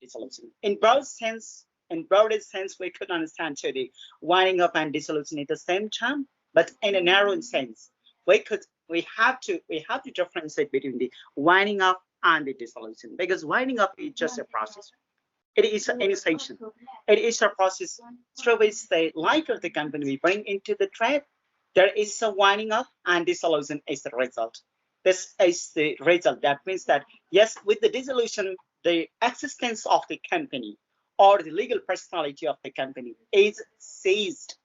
dissolution. In broadest sense, we could understand to the winding up and dissolution at the same time, but in a narrow sense, we have to differentiate between the winding up and the dissolution, because winding up is just a process. It is an initiation. It is a process through which the life of the company we bring into the trade. There is a winding up, and dissolution is the result. This is the result. That means that, yes, with the dissolution, the existence of the company or the legal personality of the company is ceased.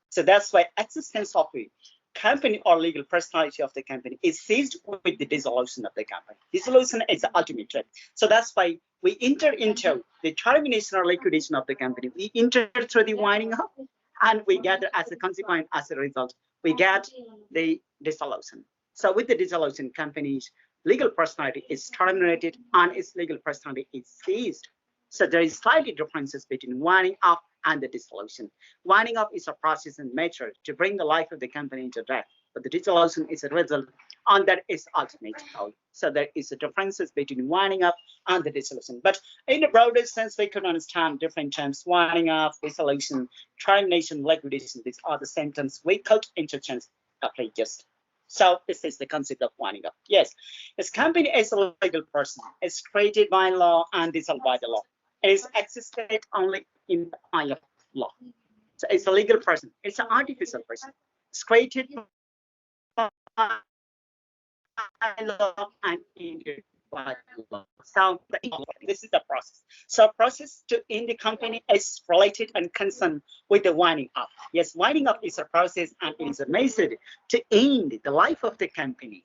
So that's why existence of the company or legal personality of the company is ceased with the dissolution of the company. Dissolution is the ultimate trade. So that's why we enter into the termination or liquidation of the company. We enter through the winding up, and we get as a consequence, as a result, we get the dissolution. So with the dissolution, company's legal personality is terminated and its legal personality is ceased. So there is slightly differences between winding up and the dissolution. Winding up is a process in nature to bring the life of the company into death, but the dissolution is a result, and that is ultimate goal. So there is a differences between winding up and the dissolution. But in a broader sense, we could understand different terms: winding up, dissolution, termination, liquidation. These are the same terms we could interchange just. So this is the concept of winding up. Yes, this company is a legal person. It's created by law and dissolved by the law. It is existed only in the eye of law. So it's a legal person. It's an artificial person. It's created by law and ended by law. So this is the process. So process to end the company is related and concerned with the winding up. Yes, winding up is a process, and it is a method to end the life of the company.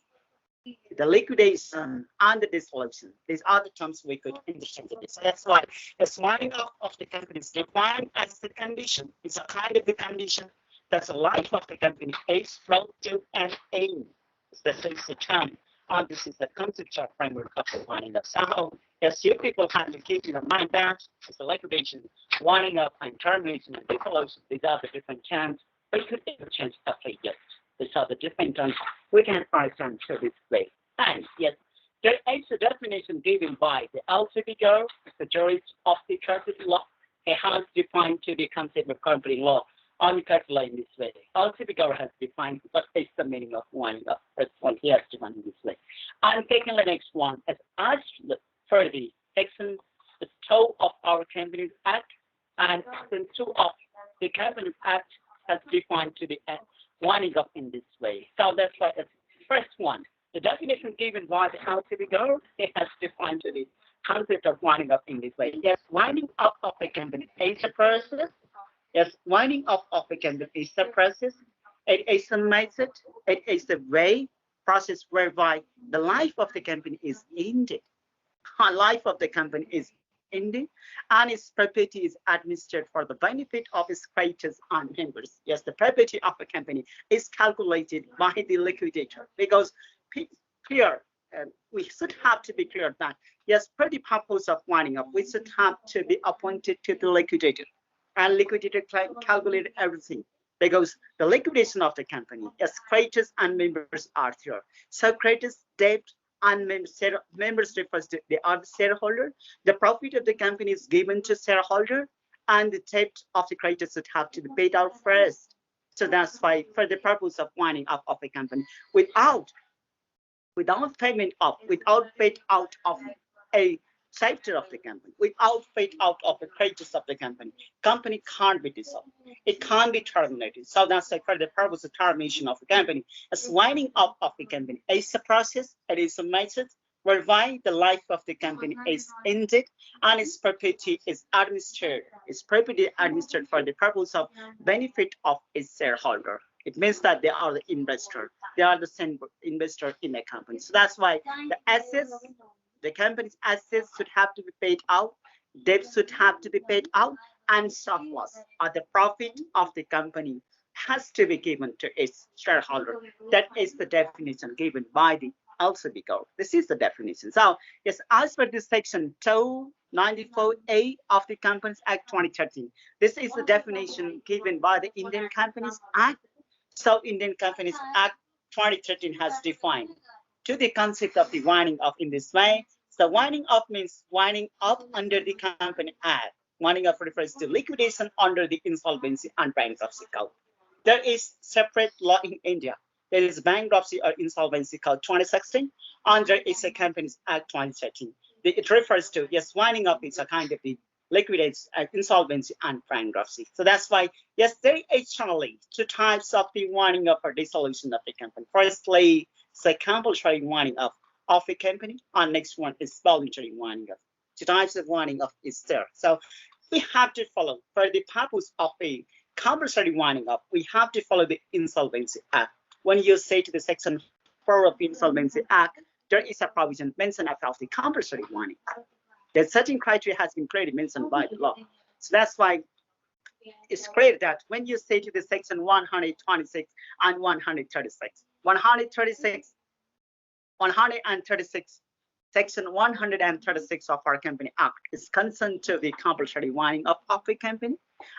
The liquidation and the dissolution, these are the terms we could understand. That's why the winding up of the company is defined as the condition. It's a kind of the condition that the life of the company is brought to an end. This is the term, and this is the conceptual framework of the winding up. So, yes, you people have to keep in mind that it's the liquidation, winding up, and termination and dissolution. These are the different terms we could interchange after yes. These are the different terms we can understand through this way. And yes, there is a definition given by the B.a.ll.b girl, the jurist of the Procedural law. It has defined to the concept of company law on the law in this way. B.a.ll.b girl has defined what is the meaning of winding up. That's one he has defined in this way. And taking the next one as asked for the section 2 of our Companies Act, and section 2 of the Companies Act has defined to the winding up in this way. So that's why the first one, the definition given by the B.a.ll.b girl, it has defined to the concept of winding up in this way. Yes, winding up of a company is a process. Yes, winding up of a company is a process. It is a method. It is the way process whereby the life of the company is ended. Life of the company is ending, and its property is administered for the benefit of its creditors and members. Yes, the property of a company is calculated by the liquidator, because clear, we should have to be clear that, yes, for the purpose of winding up, we should have to be appointed to the liquidator, and liquidator calculate everything, because the liquidation of the company, yes, creditors and members are there. So creditors, debt, and members refers to they are the shareholder. The profit of the company is given to shareholder, and the debt of the creditors should have to be paid out first. So that's why, for the purpose of winding up of a company, without payment of, without paid out of a sector of the company, without paid out of the creditors of the company can't be dissolved. It can't be terminated. So that's why, for the purpose of termination of the company, as winding up of the company is a process. It is a method whereby the life of the company is ended, and its property is administered. Its property administered for the purpose of benefit of its shareholder. It means that they are the investor. They are the same investor in a company. So that's why the assets, the company's assets should have to be paid out, debt should have to be paid out, and surplus, or the profit of the company, has to be given to its shareholder. That is the definition given by the B.a.ll.b girl. This is the definition. So yes, as per this section 294A of the Companies Act 2013, this is the definition given by the Indian Companies Act. So Indian Companies Act 2013 has defined to the concept of the winding up in this way. So winding up means winding up under the Company Act. Winding up refers to liquidation under the Insolvency and Bankruptcy Code. There is separate law in India. There is Bankruptcy or Insolvency Code 2016, and there is a Companies Act 2013. It refers to, yes, winding up is a kind of the liquidates insolvency and bankruptcy. So that's why, yes, there is generally two types of the winding up or dissolution of the company. Firstly, it's a compulsory winding up of a company, and next one is voluntary winding up. Two types of winding up is there. So we have to follow, for the purpose of a compulsory winding up, we have to follow the Insolvency Act. When you say to the Section 4 of the Insolvency Act, there is a provision mentioned about the compulsory winding up. The certain criteria has been clearly mentioned by the law. So that's why it's clear that when you say to the Section 126 and 136, 136, Section 136 of our Company Act is concerned to the compulsory winding up of a company,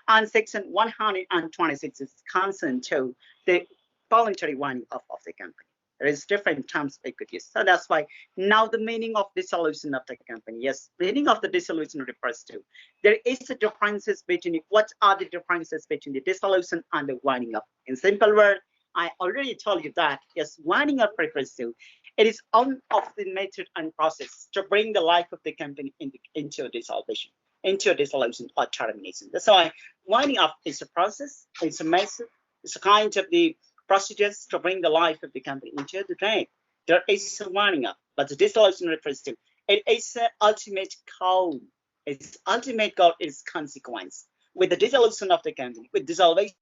and Section 126 is concerned to the voluntary winding up of the company. There is different terms we could use. So that's why now the meaning of dissolution of the company. Yes, the meaning of the dissolution refers to there is a differences between what are the differences between the dissolution and the winding up. In simple word, I already told you that yes, winding up refers to it is one of the method and process to bring the life of the company into a dissolution, or termination. That's why winding up is a process, it's a method, it's a kind of the procedures to bring the life of the company into the drain. There is a winding up, but the dissolution refers to it is an ultimate goal. Its ultimate goal is consequence. With the dissolution of the company, with dissolution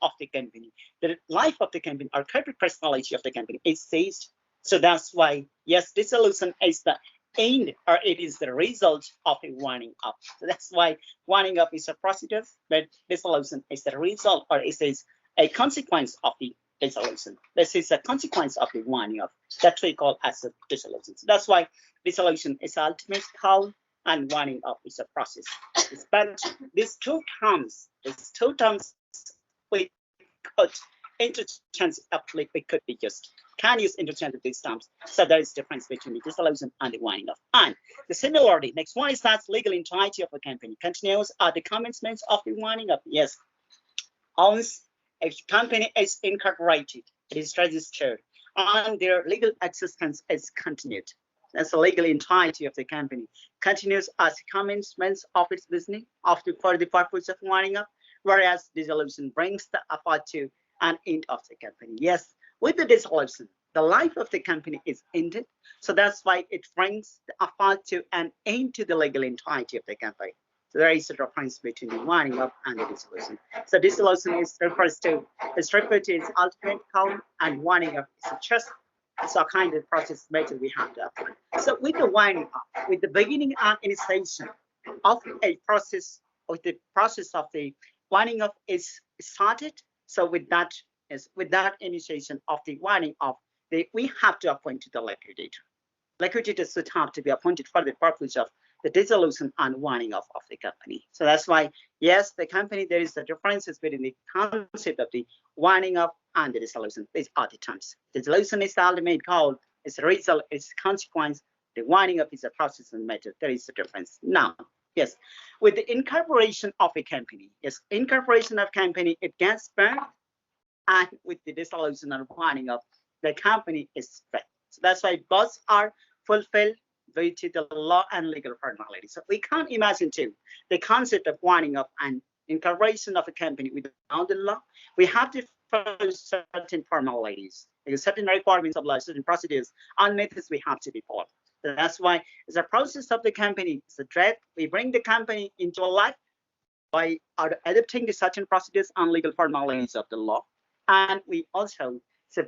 of the company, the life of the company or corporate personality of the company is ceased. So that's why, yes, dissolution is the end or it is the result of a winding up. So that's why winding up is a procedure, but dissolution is the result or it is a consequence of the dissolution. This is a consequence of the winding up that we call as a dissolution. So that's why dissolution is ultimate goal and winding up is a process. But these two terms we could interchangeably could be used. Can use interchangeably these terms. So there is difference between the dissolution and the winding up. And the similarity, next one is that legal entirety of a company continues at the commencement of the winding up. Yes. Once a company is incorporated, it is registered, and their legal existence is continued. That's the legal entirety of the company continues as the commencement of its business for the purpose of winding up, whereas dissolution brings the effort to an end of the company. Yes, with the dissolution, the life of the company is ended, so that's why it brings the effort to an end to the legal entirety of the company. So there is a difference between the winding up and the dissolution. So dissolution is referred to its ultimate goal, and winding up is just a kind of process method we have to apply. So with the winding up, with the beginning and initiation of a process, of the process of the winding up is started. So with that initiation of the winding up, we have to appoint the liquidator. Liquidators should have to be appointed for the purpose of the dissolution and winding up of the company. So that's why, yes, the company, there is the differences between the concept of the winding up and the dissolution. These are the terms. Dissolution is the ultimate goal, it's a result, it's a consequence. The winding up is a process and method. There is a difference. Now, yes, with the incorporation of a company, yes, incorporation of company, it gets burned, and with the dissolution and winding up, the company is spread. So that's why both are fulfilled due to the law and legal formalities. So we can't imagine too the concept of winding up and incorporation of a company without the law. We have to follow certain formalities, because certain requirements of law, certain procedures and methods we have to be followed. So that's why it's a process of the company. It's a threat. We bring the company into life by adapting to certain procedures and legal formalities of the law, and we also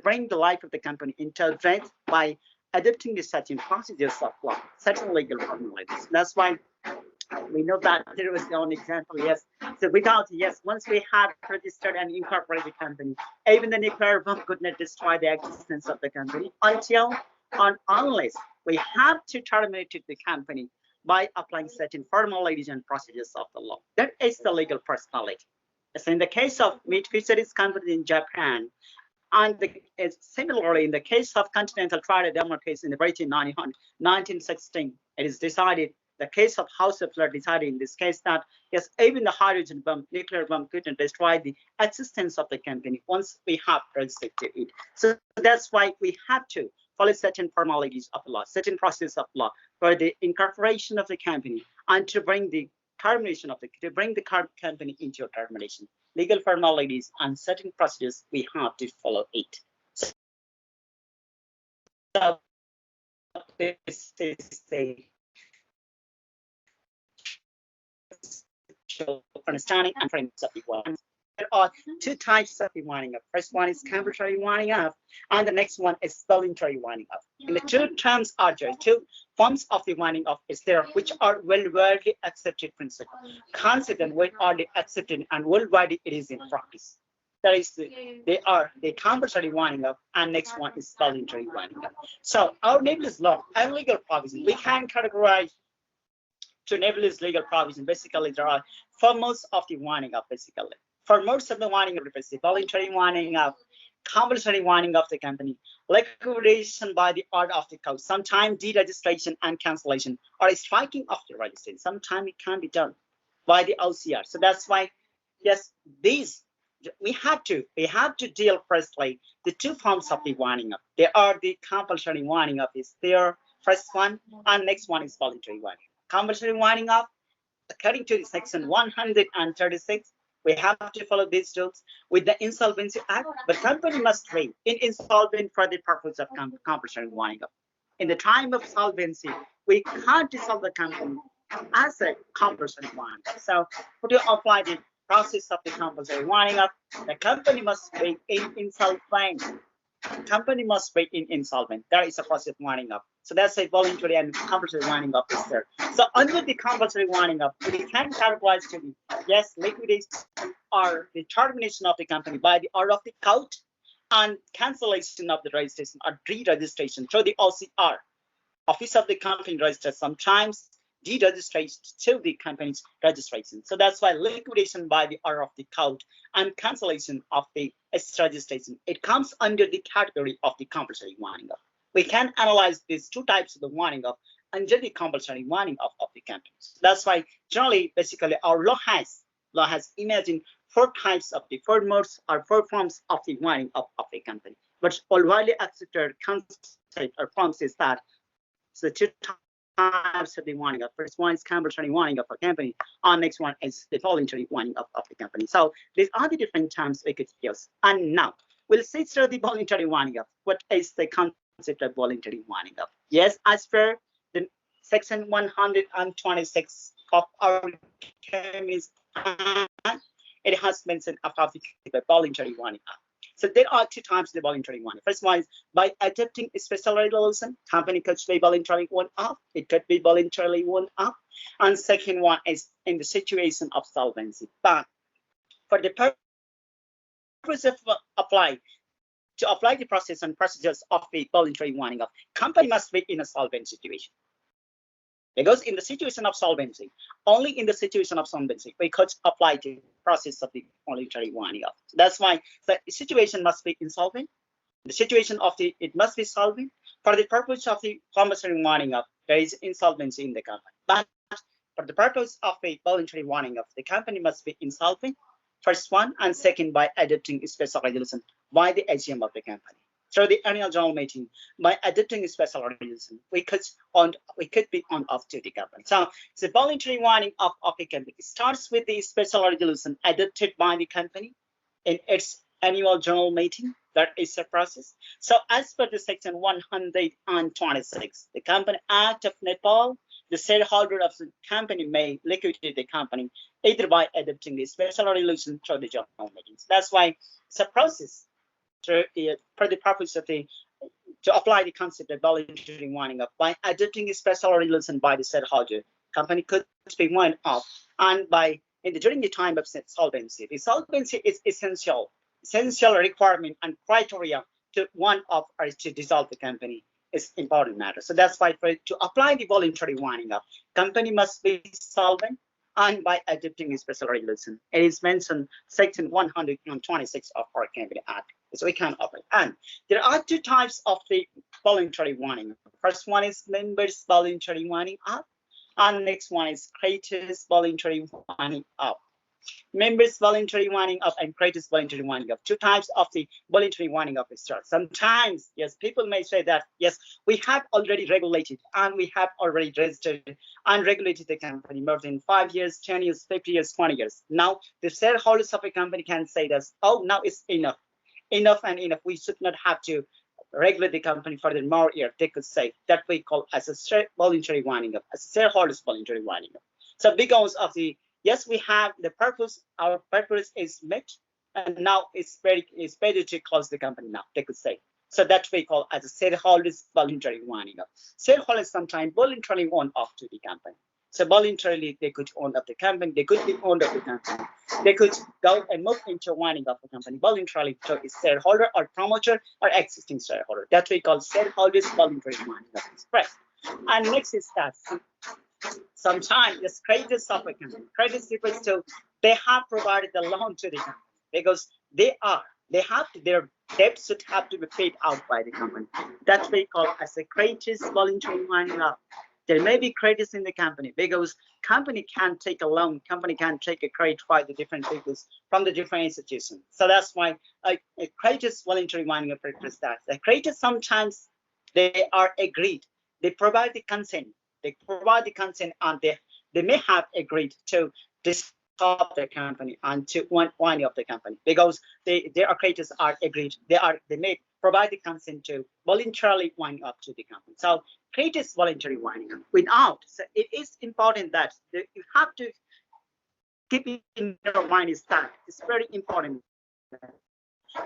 bring the life of the company into threat by adapting to certain procedures of law, certain legal formalities. That's why we know that there was one example, yes. So without, yes, once we have registered and incorporated company, even the nuclear bomb could not destroy the existence of the company until and unless we have to terminate the company by applying certain formalities and procedures of the law. That is the legal personality. As in the case of meat fisheries company in Japan, And similarly, in the case of Continental Trident case in the Britain 1916, it is decided, the case of House of Lords decided in this case that yes, even the hydrogen bomb, nuclear bomb couldn't destroy the existence of the company once we have restricted it. So that's why we have to follow certain formalities of law, certain process of law for the incorporation of the company and to bring the termination of the company into termination. Legal formalities and certain procedures, we have to follow it. So this is the understanding and frameworks of the winding. There are two types of the winding up. First one is compulsory winding up, and the next one is voluntary winding up. And the two terms are there, two forms of the winding up is there, which are widely accepted principle, considered widely accepted and worldwide it is in practice. That is, they are the compulsory winding up, and next one is voluntary winding up. So our nebulous law and legal provision, we can categorize to nebulous legal provision. Basically, there are for most of the winding up. Basically, for most of the winding up, the voluntary winding up, compulsory winding of the company, liquidation by the order of the court, sometimes deregistration and cancellation, or striking of the registration. Sometimes it can be done by the OCR. So that's why, yes, these we have to deal firstly the two forms of the winding up. They are the compulsory winding up is their first one, and next one is voluntary winding. Compulsory winding up, according to the section 136, we have to follow these rules with the Insolvency Act. The company must remain insolvent for the purpose of compulsory winding up. In the time of solvency, we can't dissolve the company as a compulsory winding up. So, to apply the process of the compulsory winding up, the company must be insolvent. Company must be insolvent. That is a process of winding up. So that's a voluntary and compulsory winding up is there. So under the compulsory winding up, we can categorize to be yes, liquidation or the termination of the company by the order of the court and cancellation of the registration or deregistration through the OCR, Office of the Company Register, sometimes deregistration to the company's registration. So that's why liquidation by the order of the court and cancellation of the registration, it comes under the category of the compulsory winding up. We can analyze these two types of the winding up under the compulsory winding up of the companies. That's why generally, basically, our law has imagined four types of the four modes or four forms of the winding up of the company. But all widely accepted concept or forms is that the two types of the winding up. First one is compulsory winding up of a company, and next one is the voluntary winding up of the company. So these are the different terms we could use. And now we'll see through the voluntary winding up. What is the concept of voluntary winding up? Yes, as per the section 126 of our Companies Act, it has mentioned about the voluntary winding up. So there are two types of the voluntary winding up. First one is by adopting a special resolution, company could be voluntarily wound up. It could be voluntarily wound up. And second one is in the situation of solvency. But for the purpose of apply the process and procedures of the voluntary winding up, company must be in a solvent situation. Because in the situation of solvency, only in the situation of solvency, we could apply the process of the voluntary winding up. So that's why the situation must be insolvent. The situation of it must be solvent. For the purpose of the compulsory winding up, there is insolvency in the company. But for the purpose of the voluntary winding up, the company must be insolvent, first one, and second by adopting a special resolution by the AGM of the company. Through the annual general meeting, by adopting a special resolution, we could be on off to the company. So the voluntary winding up of a company starts with the special resolution adopted by the company in its annual general meeting. That is a process. So as per the section 126, the Company Act of Nepal, the shareholder of the company may liquidate the company either by adopting the special resolution through the general meetings. That's why it's a process. For the purpose of to apply the concept of voluntary winding up by adopting a special resolution by the shareholder, company could be wound up, and during the time of solvency. The solvency is essential requirement and criteria to one of or to dissolve the company is important matter. So that's why to apply the voluntary winding up, company must be solvent and by adopting a special resolution. It is mentioned section 126 of our Company Act. So we can operate. And there are two types of the voluntary winding up. First one is members voluntary winding up, and next one is creditors voluntary winding up. Members voluntary winding up and creditors voluntary winding up. Two types of the voluntary winding up is there. Sometimes, yes, people may say that, yes, we have already regulated and we have already registered and regulated the company more than 5 years, 10 years, 50 years, 20 years. Now, the shareholders of a company can say that, oh, now it's enough. Enough and enough. We should not have to regulate the company for the more year. They could say that we call as a voluntary winding up, as a shareholders voluntary winding up. So because of the, yes, we have the purpose, our purpose is met, and now it's better to close the company now, they could say. So that we call as a shareholders voluntary winding up. Shareholders sometimes voluntarily own off to the company. So voluntarily they could own up the company, they could be owned of the company. They could go and move into winding up the company voluntarily to a shareholder or promoter or existing shareholder. That we call shareholders voluntary winding up express. And next is that sometimes the creditors of a company, creditors refers to they have provided the loan to the company because they have to, their debts should have to be paid out by the company. That we call as a creditors voluntary winding up. There may be credits in the company because company can take a loan, company can take a credit by the different people from the different institutions. So that's why a creditors voluntary winding up refers that. The creditors sometimes they are agreed, they provide the consent, and they may have agreed to dissolve the company and to wind up the company because their creditors are agreed, they may provide the consent to voluntarily wind up to the company. So creditors voluntary winding up without, so it is important that you have to keep in your mind is that it's very important.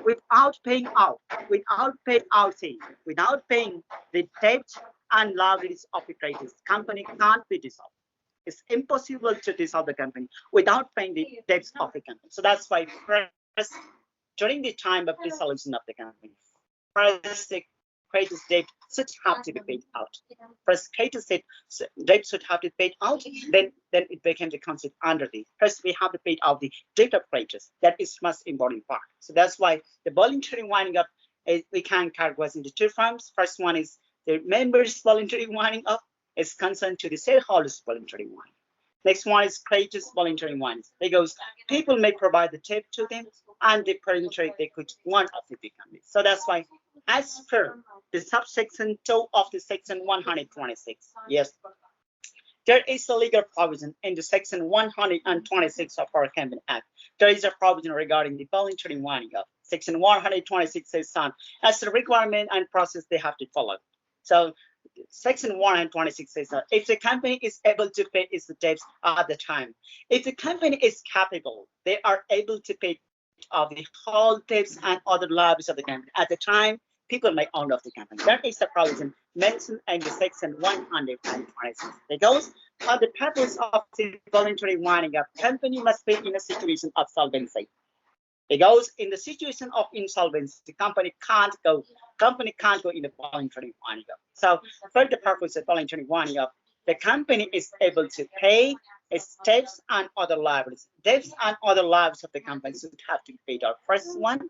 Without paying out, without paying the debt and liabilities of the creditors, company can't be dissolved. It's impossible to dissolve the company without paying the debts of the company. So that's why first, during the time of dissolution of the company, first the creditors debt should have to be paid out. First creditors debt should have to be paid out, then it became the concept under the first we have to pay out the debt of creditors. That is most important part. So that's why the voluntary winding up we can categorize into two forms. First one is the members voluntary winding up is concerned to the shareholders voluntary winding. Next one is creditors voluntary winding because people may provide the debt to them and the voluntary they could wind up the company. So that's why as per the subsection 2 of the section 126, yes, there is a legal provision in the section 126 of our Company Act. There is a provision regarding the voluntary winding up. Section 126 says as the requirement and process they have to follow. So section 126 says that if the company is able to pay its debts at the time, if the company is capable, they are able to pay of the whole debts and other liabilities of the company at the time people may own of the company. That is the provision mentioned in the section 126. Because for the purpose of the voluntary winding up, company must be in a situation of solvency. Because in the situation of insolvency, the company can't go in the voluntary winding up. So for the purpose of voluntary winding up, the company is able to pay its debts and other liabilities. Debts and other liabilities of the company should have to be paid out. First one.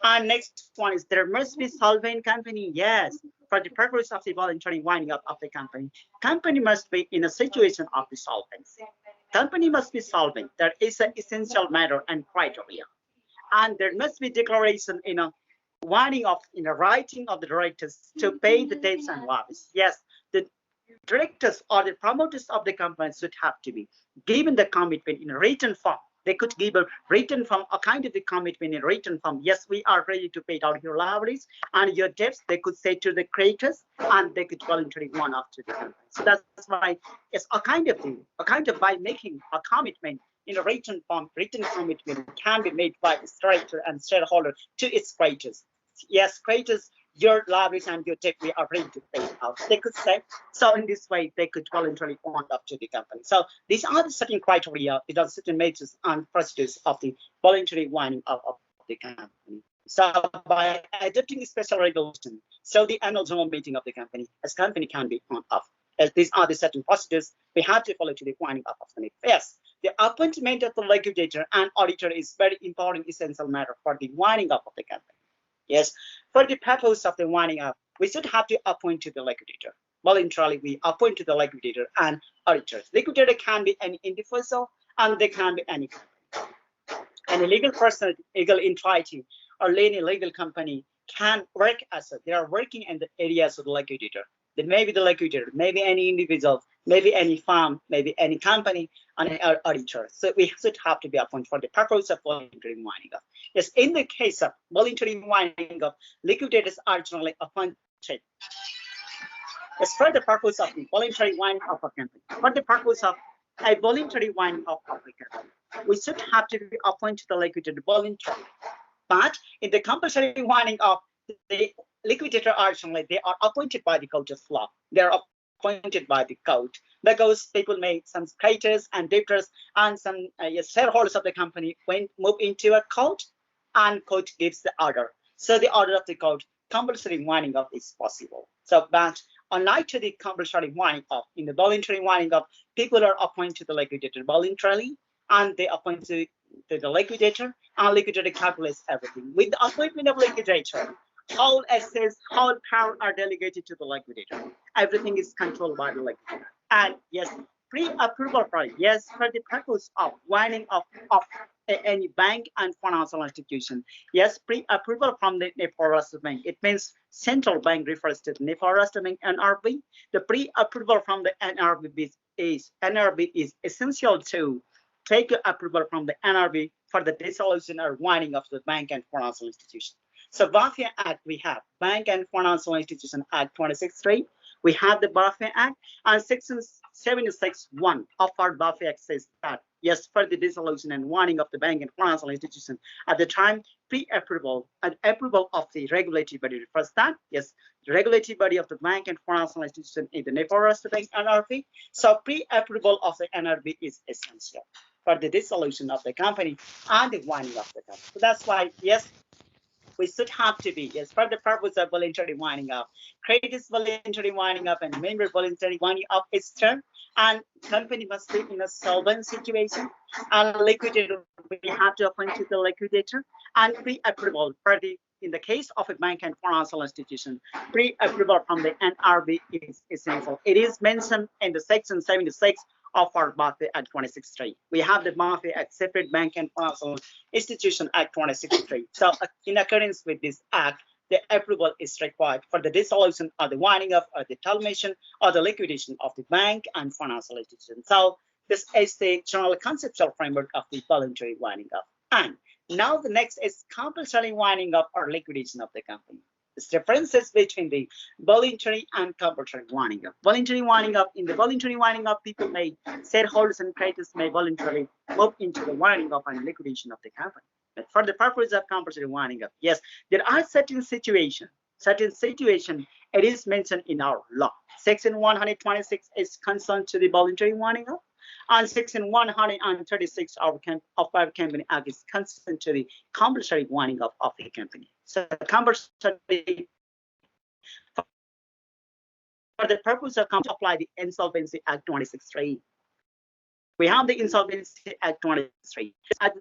And next one is there must be solvent company. Yes, for the purpose of the voluntary winding up of the company must be in a situation of the solvency. Company must be solvent. There is an essential matter and criteria. And there must be declaration in a winding up in the writing of the directors to pay the debts and liabilities. Yes, the directors or the promoters of the company should have to be given the commitment in a written form. They could give a written form, a kind of the commitment in a written form. Yes, we are ready to pay out your liabilities and your debts. They could say to the creditors, and they could voluntarily one up to the company. So that's why it's a kind of thing, by making a commitment in a written form. Written commitment can be made by its director and shareholder to its creditors. Yes, creditors, your liabilities and your debt we are ready to pay out. They could say so. In this way, they could voluntarily own up to the company. So these are the certain criteria, these are certain measures and procedures of the voluntary winding up of the company. So by adopting a special regulation, so the annual general meeting of the company, as company can be owned up. As these are the certain procedures we have to follow to the winding up of the company. Yes, the appointment of the liquidator and auditor is very important, essential matter for the winding up of the company. Yes, for the purpose of the winding up, we should have to appoint to the liquidator. Voluntarily, we appoint to the liquidator and auditors. Liquidator can be any individual and they can be any legal person, legal entity, or any legal company can work as they are working in the areas of the liquidator. They may be the liquidator, maybe any individual, maybe any firm, maybe any company, and an auditor. So we should have to be appointed for the purpose of voluntary winding up. Yes, in the case of voluntary winding up, liquidators are generally appointed. Yes, for the purpose of the voluntary winding up of a company. For the purpose of a voluntary winding up of a company, we should have to be appointed the liquidator voluntarily. But in the compulsory winding up, the liquidator are generally they are appointed by the court of law. They are appointed by the court because people made some creditors and debtors and some shareholders of the company when move into a court, and court gives the order. So the order of the court, compulsory winding up is possible. So, but unlike to the compulsory winding up, in the voluntary winding up, people are appointed to the liquidator voluntarily, and they appoint to the liquidator, and liquidator calculates everything. With the appointment of liquidator, all assets, all power are delegated to the liquidator. Everything is controlled by the liquidator. And yes, pre-approval for the purpose of winding up of any bank and financial institution. Yes, pre-approval from the Nepal Bank. It means central bank refers to the Nepal Bank NRB. The pre-approval from the NRB is essential to take approval from the NRB for the dissolution or winding of the bank and financial institution. So BAFIA Act, we have Bank and Financial Institution Act 26.3. We have the BAFIA Act, and Section 76.1 of our BAFIA Act says that, yes, for the dissolution and winding of the bank and financial institution, at the time, pre-approval and approval of the regulatory body refers that, yes, the regulatory body of the bank and financial institution in the Nepal Bank NRB. So pre-approval of the NRB is essential for the dissolution of the company and the winding of the company. So that's why, yes, we should have to be, yes, for the purpose of voluntary winding up. Creditors voluntary winding up and member voluntary winding up is term, and company must be in a solvent situation, and liquidator, we have to appoint to the liquidator, and pre-approval for the, in the case of a bank and financial institution, pre-approval from the NRB is essential. It is mentioned in the section 76 of our BAFIA Act 26.3. We have the BAFIA Act, Separate Bank and Financial Institution Act 26.3. So in accordance with this act, the approval is required for the dissolution or the winding up or the termination or the liquidation of the bank and financial institution. So this is the general conceptual framework of the voluntary winding up. And now the next is compulsory winding up or liquidation of the company. There's differences between the voluntary and compulsory winding up. Voluntary winding up, in the voluntary winding up, people may, shareholders and creditors may voluntarily move into the winding up and liquidation of the company. But for the purpose of compulsory winding up, yes, there are certain situations, it is mentioned in our law. Section 126 is concerned to the voluntary winding up, and Section 136 of our Company Act is concerned to the compulsory winding up of the company. So compulsory, for the purpose of apply the Insolvency Act 26.3. We have the Insolvency Act 26.3.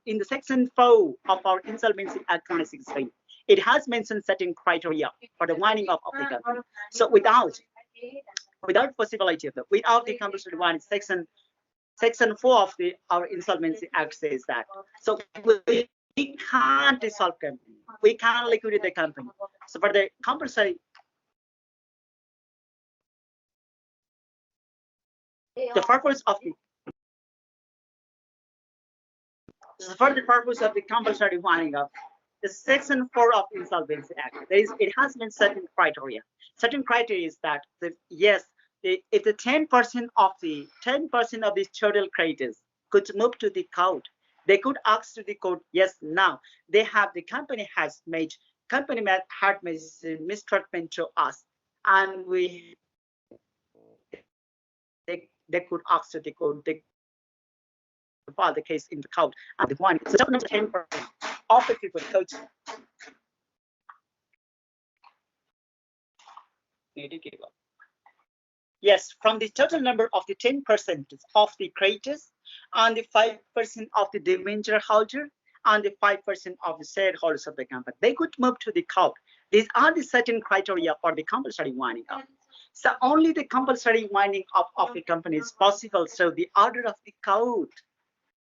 In the Section 4 of our Insolvency Act 26.3, it has mentioned certain criteria for the winding up of the company. So without possibility of without the compulsory winding, Section 4 of our Insolvency Act says that. So we can't dissolve company. We can't liquidate the company. So for the compulsory, the purpose of the for the purpose of the compulsory winding up, the Section 4 of Insolvency Act, it has been certain criteria. Certain criteria is that if the 10% of the total creditors could move to the court, they could ask to the court, yes, now they have the company had made mistreatment to us, and they could ask to the court, they file the case in the court and the one. So 10% of the people coach. Yes, from the total number of the 10% of the creditors and the 5% of the debenture holder and the 5% of the shareholders of the company, they could move to the court. These are the certain criteria for the compulsory winding up. So only the compulsory winding up of the company is possible through the order of the court.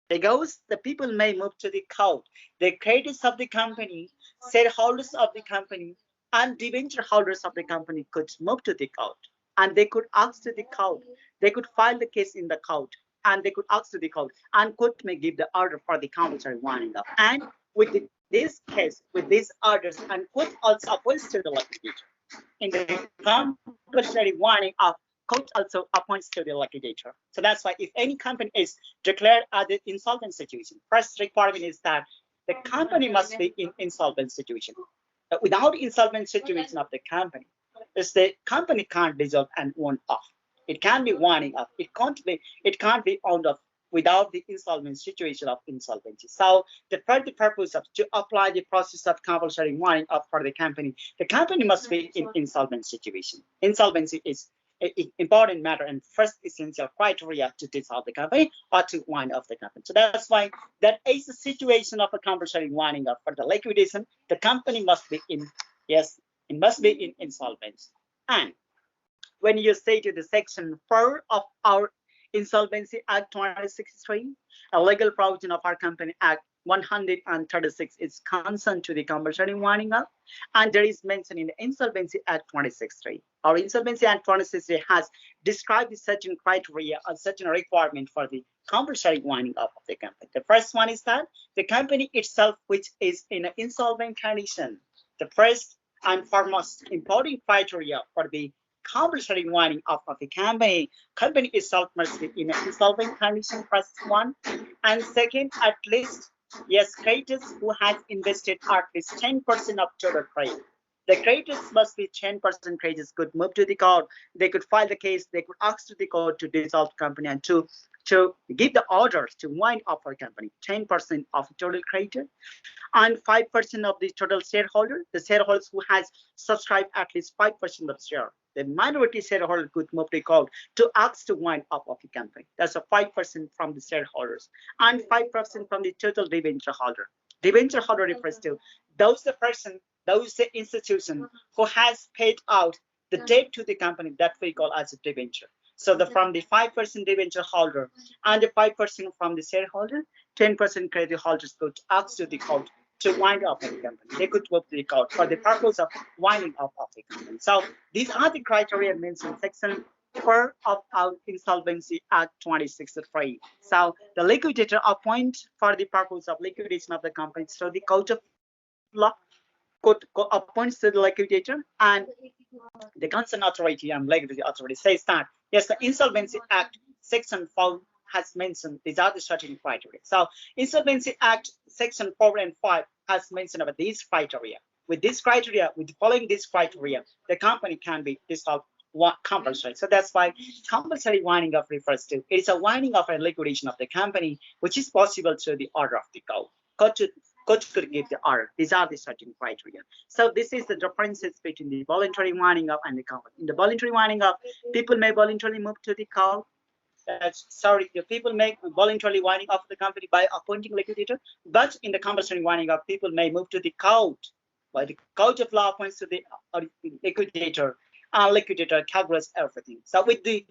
Because the people may move to the court, the creditors of the company, shareholders of the company, and debenture holders of the company could move to the court, and they could ask to the court. They could file the case in the court, and they could ask to the court, and court may give the order for the compulsory winding up. And with this case, with these orders, and court also appoints to the liquidator. In the compulsory winding up, court also appoints to the liquidator. So that's why if any company is declared as an insolvent situation, first requirement is that the company must be in insolvent situation. Without insolvent situation of the company, is the company can't dissolve and wound off. It can be winding up. It can't be wound off without the insolvent situation of insolvency. So for the purpose of to apply the process of compulsory winding up for the company must be in insolvent situation. Insolvency is an important matter and first essential criteria to dissolve the company or to wind off the company. So that's why that is the situation of a compulsory winding up for the liquidation. The company must be in, yes, it must be in insolvency. And when you say to the section 4 of our Insolvency Act 2063, a legal provision of our Company Act 136 is concerned to the compulsory winding up, and there is mentioned in the Insolvency Act 2063. Our Insolvency Act 2063 has described certain criteria or certain requirement for the compulsory winding up of the company. The first one is that the company itself, which is in an insolvent condition, the first and foremost important criteria for the compulsory winding up of the company itself must be in an insolvent condition, first one. And second, at least, yes, creditors who has invested at least 10% of total credit. The creditors must be 10% creditors could move to the court. They could file the case. They could ask to the court to dissolve the company and to give the orders to wind up our company. 10% of total creditor and 5% of the total shareholder. The shareholders who has subscribed at least 5% of share. The minority shareholder could move to court to ask to wind up of the company. That's a 5% from the shareholders and 5% from the total debenture holder. Debenture holder refers to those the institution who has paid out the debt to the company that we call as a debenture. So from the 5% debenture holder and the 5% from the shareholder, 10% credit holders could ask to the court to wind up the company. They could move to the court for the purpose of winding up of the company. So these are the criteria mentioned in section 4 of our Insolvency Act 2063. So the liquidator appoint for the purpose of liquidation of the company. So the court of law could appoints to the liquidator, and the concerned authority and regulatory authority says that yes, the Insolvency Act section 4 has mentioned these are the certain criteria. So Insolvency Act section 4 and 5 has mentioned about these criteria. With this criteria, with following this criteria, the company can be dissolved compulsory. So that's why compulsory winding up refers to it is a winding up and liquidation of the company, which is possible through the order of the court. Court could give the order. These are the certain criteria. So this is the differences between the voluntary winding up and the company. In the voluntary winding up, people may voluntarily move to the court. The people may voluntarily winding up the company by appointing liquidator. But in the compulsory winding up, people may move to the court. By the court of law appoints to the liquidator, and liquidator calculates everything. So with the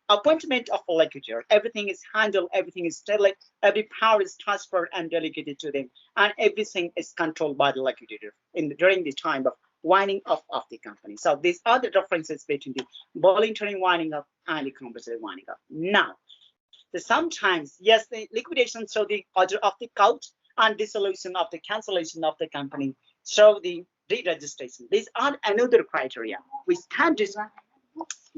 appointment of a liquidator, everything is handled, everything is delegated, every power is transferred and delegated to them, and everything is controlled by the liquidator during the time of winding up of the company. So these are the differences between the voluntary winding up and the compulsory winding up. Now, sometimes, yes, the liquidation through the order of the court and dissolution of the cancellation of the company through the deregistration. These are another criteria we can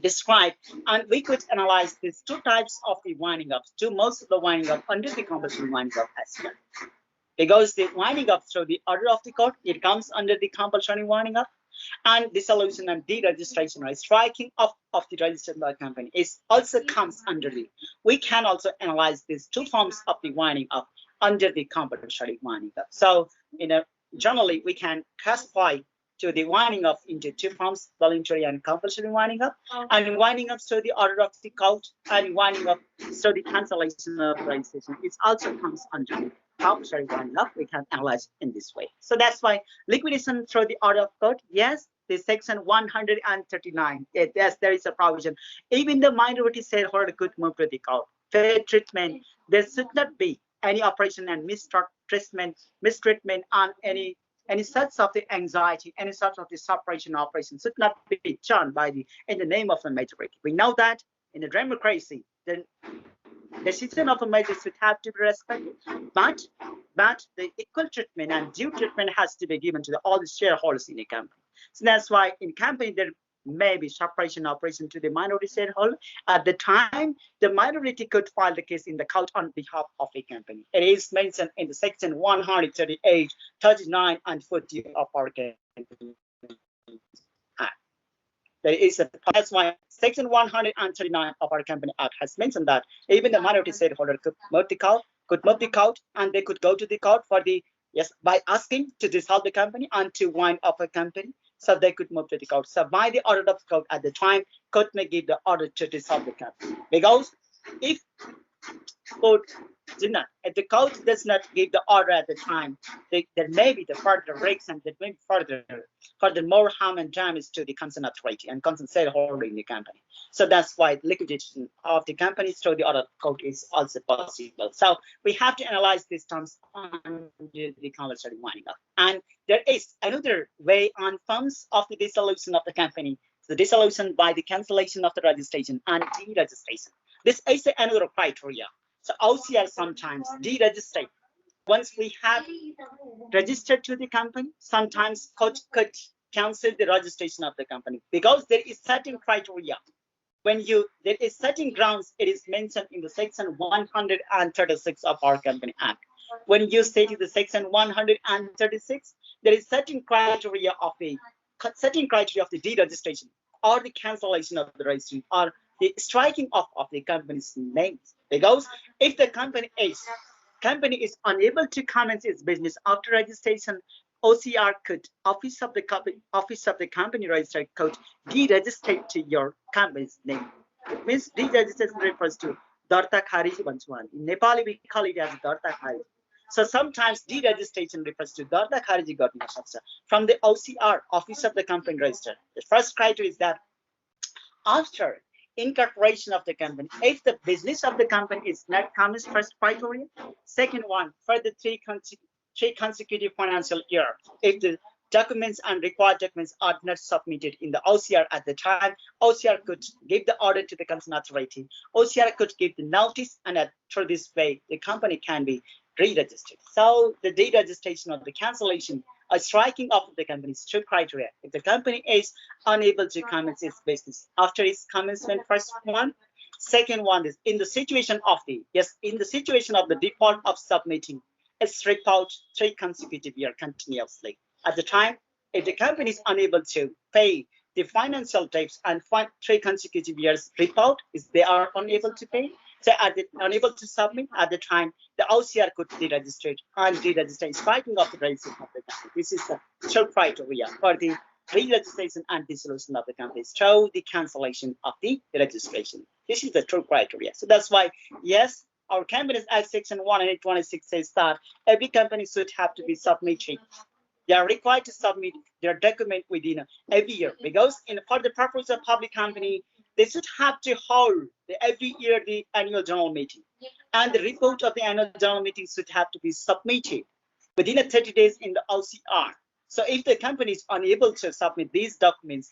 describe, and we could analyze these two types of the winding up, most of the winding up under the compulsory winding up as well. Because the winding up through the order of the court, it comes under the compulsory winding up, and dissolution and deregistration, or striking off of the registered company, is also comes under the. We can also analyze these two forms of the winding up under the compulsory winding up. So, generally, we can classify to the winding up into two forms, voluntary and compulsory winding up, and winding up through the order of the court, and winding up through the cancellation of registration. It also comes under. compulsory winding up, we can analyze in this way. So that's why liquidation through the order of code, yes, the section 139, yes, there is a provision. Even the minority shareholder could move to the court. Fair treatment, there should not be any operation and mistreatment on any such of the anxiety, any such of the separation operation should not be done by the in the name of the majority. We know that in a democracy, the decision of a majority should have to be respected, but the equal treatment and due treatment has to be given to all the shareholders in a company. So that's why in company there may be separation operation to the minority shareholder. At the time, the minority could file the case in the court on behalf of a company. It is mentioned in the section 138, 39, and 40 of our company. That's why section 139 of our Company Act has mentioned that even the minority shareholder could move the court, and they could go to the court for the by asking to dissolve the company and to wind up a company. So they could move to the court. So by the order of the court at the time, court may give the order to dissolve the company. Because if if the court does not give the order at the time, there may be the further risks and there may be further more harm and damage to the concerned authority and concerned shareholder in the company. So that's why liquidation of the company through the order of court is also possible. So we have to analyze these terms on the compulsory winding up. And there is another way on terms of the dissolution of the company, the dissolution by the cancellation of the registration and deregistration. This is another criteria. So OCR sometimes deregistrate. Once we have registered to the company, sometimes court could cancel the registration of the company because there is certain criteria. There is certain grounds, it is mentioned in the section 136 of our Company Act. When you say to the section 136, there is certain criteria of the deregistration or the cancellation of the registration or the striking off of the company's name. Because if the company is unable to commence its business after registration, OCR could, Office of the Company Registrar could deregister to your company's name. It means deregistration refers to Darta Khariji Banchuan. In Nepali, we call it as Darta Khariji. So sometimes deregistration refers to Darta Khariji Garna Saksa from the OCR, Office of the Company Registrar. The first criteria is that after incorporation of the company, if the business of the company is not comes first criteria. Second one, for the three consecutive financial year, if the documents and required documents are not submitted in the OCR at the time, OCR could give the order to the concerned authority. OCR could give the notice, and through this way, the company can be re-registered. So the deregistration or the cancellation or striking off of the company's two criteria. If the company is unable to commence its business after its commencement, first one. Second one is in the situation of the default of submitting its report 3 consecutive years continuously. At the time, if the company is unable to pay the financial debts and 3 consecutive years report, is they are unable to pay, so unable to submit at the time, the OCR could deregister and deregister striking of the registration of the company. This is the third criteria for the re-registration and dissolution of the company through the cancellation of the registration. This is the true criteria. So that's why, yes, our Companies Act section 126 says that every company should have to be submitting. They are required to submit their document within every year, because for the purpose of public company, they should have to hold every year the annual general meeting, and the report of the annual general meeting should have to be submitted within 30 days in the OCR. So if the company is unable to submit these documents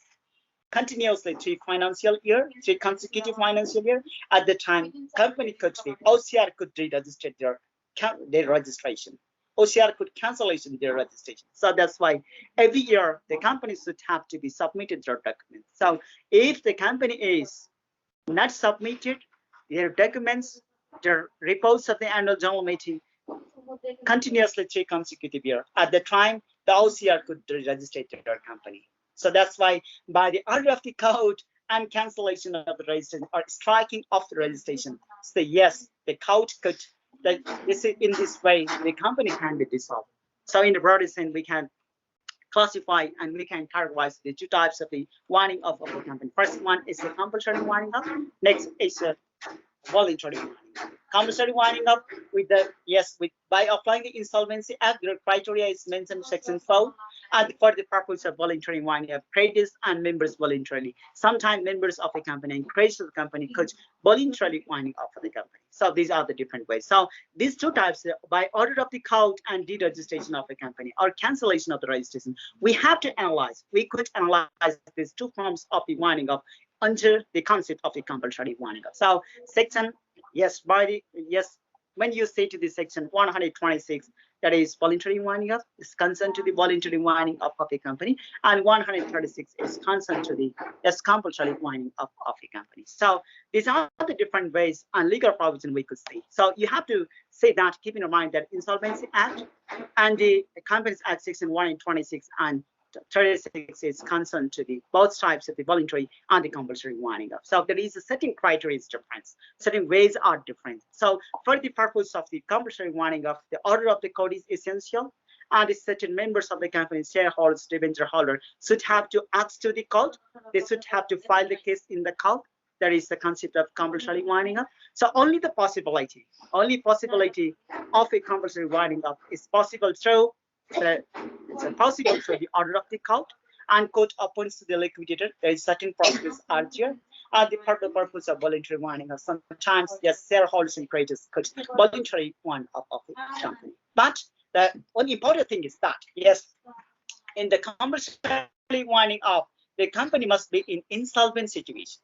continuously 3 consecutive financial year, at the time company could be OCR could re-register their registration. OCR could cancellation their registration. So that's why every year the companies should have to be submitted their documents. So if the company is not submitted their documents, their reports of the annual general meeting continuously 3 consecutive years, at the time the OCR could register their company. So that's why by the order of the court and cancellation of the registration or striking of the registration, so yes, the court could in this way the company can be dissolved. So in the broader sense, we can classify and we can categorize the 2 types of the winding up of the company. First one is the compulsory winding up. Next is a voluntary winding up. Compulsory winding up with the by applying the Insolvency Act, the criteria is mentioned in Section 4, and for the purpose of voluntary winding up, creditors and members voluntarily. Sometimes members of the company and creditors of the company could voluntarily winding up for the company. So these are the different ways. So these two types, by order of the court and deregistration of the company or cancellation of the registration, we have to analyze. We could analyze these two forms of the winding up under the concept of the compulsory winding up. So section, when you say to the section 126, that is voluntary winding up, is concerned to the voluntary winding up of the company, and 136 is concerned to the compulsory winding up of the company. So these are the different ways and legal provision we could see. So you have to say that, keep in mind that Insolvency Act and the Companies Act section 126 and 36 is concerned to the both types of the voluntary and the compulsory winding up. So there is a certain criteria is different, certain ways are different. So for the purpose of the compulsory winding up, the order of the code is essential, and the certain members of the company, shareholders, debenture holder, should have to ask to the court. They should have to file the case in the court. That is the concept of compulsory winding up. So only possibility of a compulsory winding up is possible through possible through the order of the court, and court appoints the liquidator. There is certain process are here. For the purpose of voluntary winding up, sometimes shareholders and creditors could voluntary wind up of the company. But the one important thing is that in the compulsory winding up, the company must be in insolvent situation.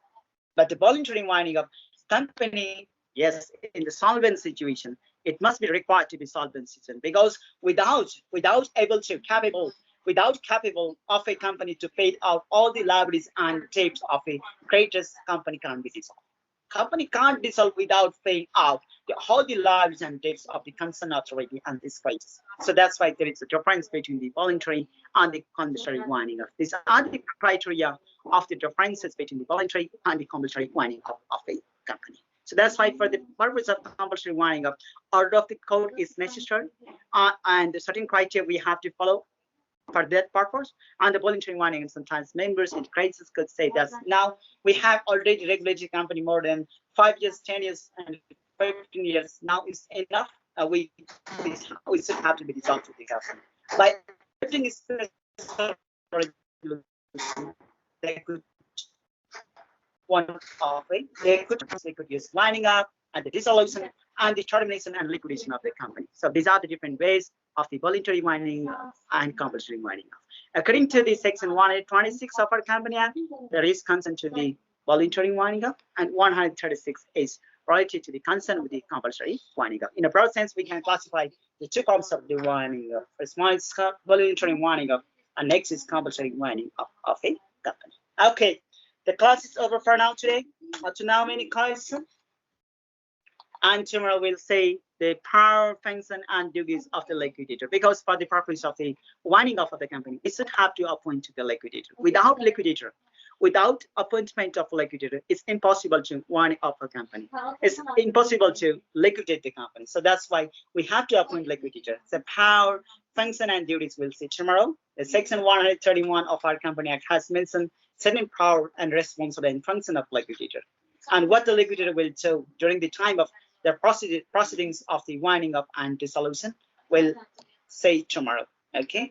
But the voluntary winding up company, in the solvent situation, it must be required to be solvent situation, because without capable of a company to pay out all the liabilities and debts of a creditors, company can't be dissolved. Company can't dissolve without paying out all the liabilities and debts of the concerned authority and this creditors. So that's why there is a difference between the voluntary and the compulsory winding up. These are the criteria of the differences between the voluntary and the compulsory winding up of a company. So that's why for the purpose of compulsory winding up, order of the code is necessary, and the certain criteria we have to follow for that purpose. And the voluntary winding up, sometimes members and creditors could say that now we have already regulated company more than 5 years, 10 years, and 15 years. Now it's enough. We should have to be dissolved to the company. By everything is they could they could use winding up and the dissolution and the termination and liquidation of the company. So these are the different ways of the voluntary winding and compulsory winding up. According to the section 126 of our Company Act, there is consent to the voluntary winding up, and 136 is related to the consent with the compulsory winding up. In a broad sense, we can classify the two forms of the winding up. First one is voluntary winding up, and next is compulsory winding up of a company. Okay, the class is over for now today. Up to now, many questions? And tomorrow we'll say the power, function, and duties of the liquidator, because for the purpose of the winding up of the company, it should have to appoint to the liquidator. Without appointment of liquidator, it's impossible to wind up a company. It's impossible to liquidate the company. So that's why we have to appoint liquidator. The power, function, and duties we'll see tomorrow. The section 131 of our Company Act has mentioned certain power and responsibility and function of liquidator, and what the liquidator will do during the time of the proceedings of the winding up and dissolution will say tomorrow. Okay,